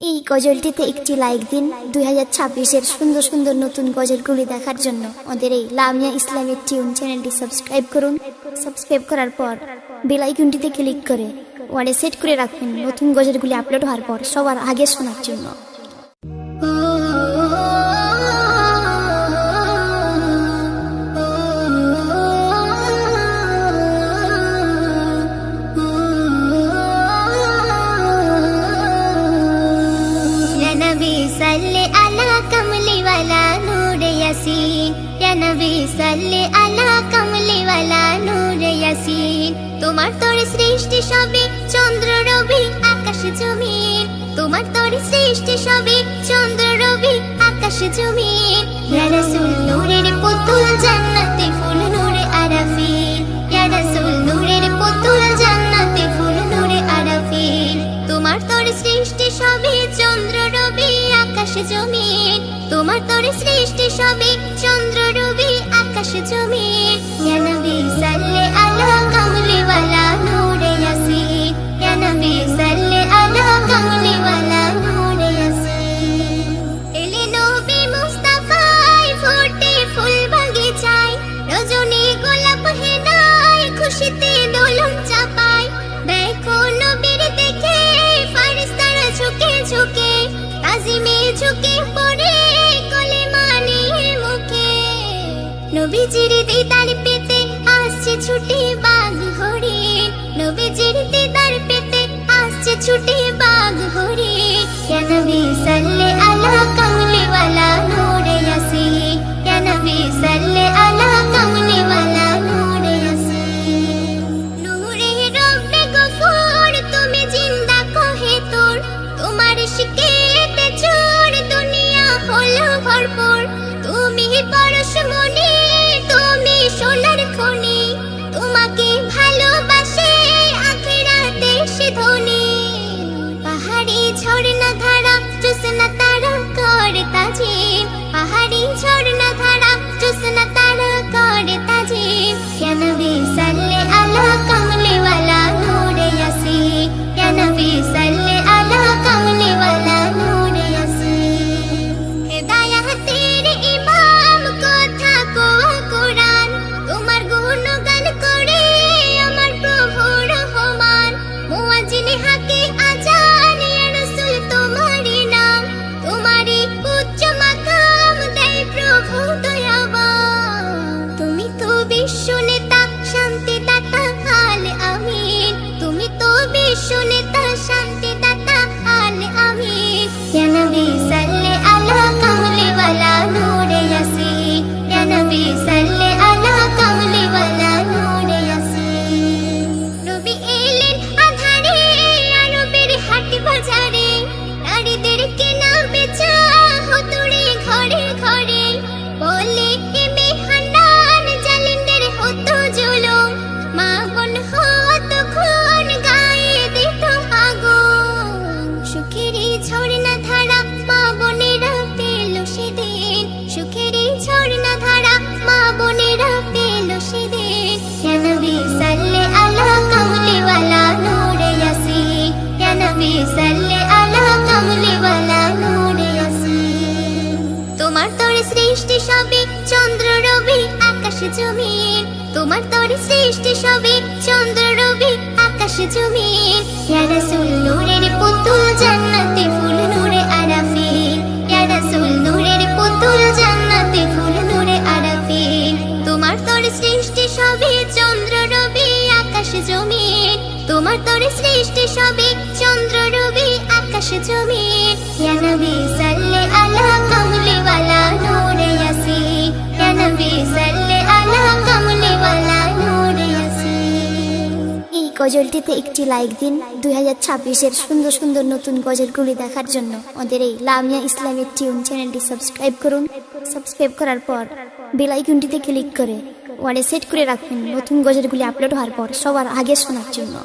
এই গজলটিতে একটি লাইক দিন। 2026-এর সুন্দর সুন্দর নতুন গজলগুলি দেখার জন্য আমাদের এই লামিয়া ইসলামিক টিউন চ্যানেলটি সাবস্ক্রাইব করুন। সাবস্ক্রাইব করার পর বেল আইকনটিতে ক্লিক করে ওয়ালে সেট করে রাখুন নতুন গজলগুলি আপলোড হওয়ার পর সবার আগে শোনার জন্য। सल्ले अला कमली वाला नूर यासीन, या नबी सल्ले अला कमली वाला नूर यासीन। তোমার তোরে সৃষ্টি সবে চন্দ্র রবি আকাশ জমিন, তোমার তোরে সৃষ্টি সবে চন্দ্র রবি আকাশ জমিন। ইয়া রাসূল নূরের পুতুল জান্নাতে ফুল নূরে আরাফিন, ইয়া রাসূল নূরের পুতুল জান্নাতে ফুল নূরে আরাফিন। তোমার তোরে সৃষ্টি সবে চন্দ্র রবি আকাশ জমিন, তোমার তোরে সৃষ্টি সবে চন্দ্র রবি আকাশ জমিন। ইয়া নবী সাল্লে আলা কামলি ওয়ালা নূর ইয়াসিন, ইয়া নবী সাল্লে আলা কামলি ওয়ালা নূর ইয়াসিন। এলে নবী মুস্তাফাই ফোটে ফুল বাগিচায়, রজনী গোলাপ হেনায় খুশিতে দোলন চাপায়। দেখো নবীর দেখে ফারিস্তারা ঝুঁকে ঝুঁকে, তাজিমে ঝুঁকে পড়ে কলেমা নিয়ে মুখে। নবীজির দিদার পেতে আসছে ছুটে বাঘ হরিণ, নবীজির দিদার পেতে আসছে ছুটে বাঘ হরিণ। ইয়া নবী সাল্লে আলা কামলি ওয়ালা নূর ইয়াসিন, ইয়া নবী সাল্লে আলা কামলি ওয়ালা নূর ইয়াসিন। নূরে রব্বে গফুর তুমি জিন্দা কহে তোর, তোমার শিকেতে চোর দুনিয়া হলো ভরপুর। তুমি পরশমণি তুমি সোনার খনি, তোমাকে ভালোবাসে আখিরাতে সে ধনী। পাহাড়ি ঝর্ণা ধারা জোছনা তারা করে তাজিম, পাহাড়ি ঝর্ণা ধারা জোছনা তারা করে তাজিম। ইয়া নবী সাল্লে আলা কামলি ওয়ালা নূর ইয়াসিন, ইয়া নবী সাল্লে আলা কামলি ওয়ালা নূর ইয়াসিন। হেদায়াতের ইমাম কথা কোয়া কোরআন, তোমার গুণগান করে আমার প্রভু রহমান। মুয়াজ্জিনে হাকে আজান ইয়া রাসূল তোমারই নাম, তোমারই উচ্চ মাকাম দেয় প্রভু দয়াবান। তুমি তো বিশ্ব নেতা শান্তি দাতা আল আমিন, তুমি তো বিশ্ব নেতা শান্তি দাতা আল আমিন। ইয়া নবী সাল্লে আলা কামলি ওয়ালা নূর ইয়াসিন, ইয়া নবী সাল্লে আলা কামলি ওয়ালা নূর ইয়াসিন। নবী এলেন আধারে আরবের হাট বাজারে, নারীদের কেনা বেচা হতো রে ঘরে ঘরে। বলে এ মেহান্নান জালিমদের হতো জুলুম, মা বোন হতো খুন গায়ে দিত আগুন। সুখেরই ঝর্ণা ধারা মা বোনেরা পেল সেদিন, সুখেরই ঝর্ণা ধারা মা বোনেরা পেল সেদিন। ইয়া নবী সাল্লে আলা কামলি ওয়ালা নূর ইয়াসিন, ইয়া নবী সাল্লে আলা কামলি ওয়ালা নূর ইয়াসিন। তোমার তোরে সৃষ্টি সবে চন্দ্র রবি আকাশ জমিন, তোমার তোরে সৃষ্টি সবে চন্দ্র রবি আকাশ জমিন। ইয়া রাসূল নূরের পুতুল জান্নাতে ফুল নূরে আরাফিন, ইয়া রাসূল নূরের পুতুল জান্নাতে ফুল নূরে আরাফিন। তোমার তোরে সৃষ্টি সবে চন্দ্র রবি আকাশ জমিন, তোমার তোরে সৃষ্টি সবে চন্দ্র রবি আকাশ জমিন। ইয়া নবী সাল্লে আলা কামলি ওয়ালা নূর ইয়াসিন, ইয়া নবী সাল্লে আলা কামলি ওয়ালা নূর ইয়াসিন। এই গজলটিতে একটি লাইক দিন। 2026-এর সুন্দর সুন্দর নতুন গজলগুলি দেখার জন্য আমাদের এই লামিয়া ইসলামিক টিউন চ্যানেলটি সাবস্ক্রাইব করুন। সাবস্ক্রাইব করার পর বেল আইকনটিতে ক্লিক করে ওয়ালে সেট করে রাখুন নতুন গজলগুলি আপলোড হওয়ার পর সবার আগে শোনার জন্য।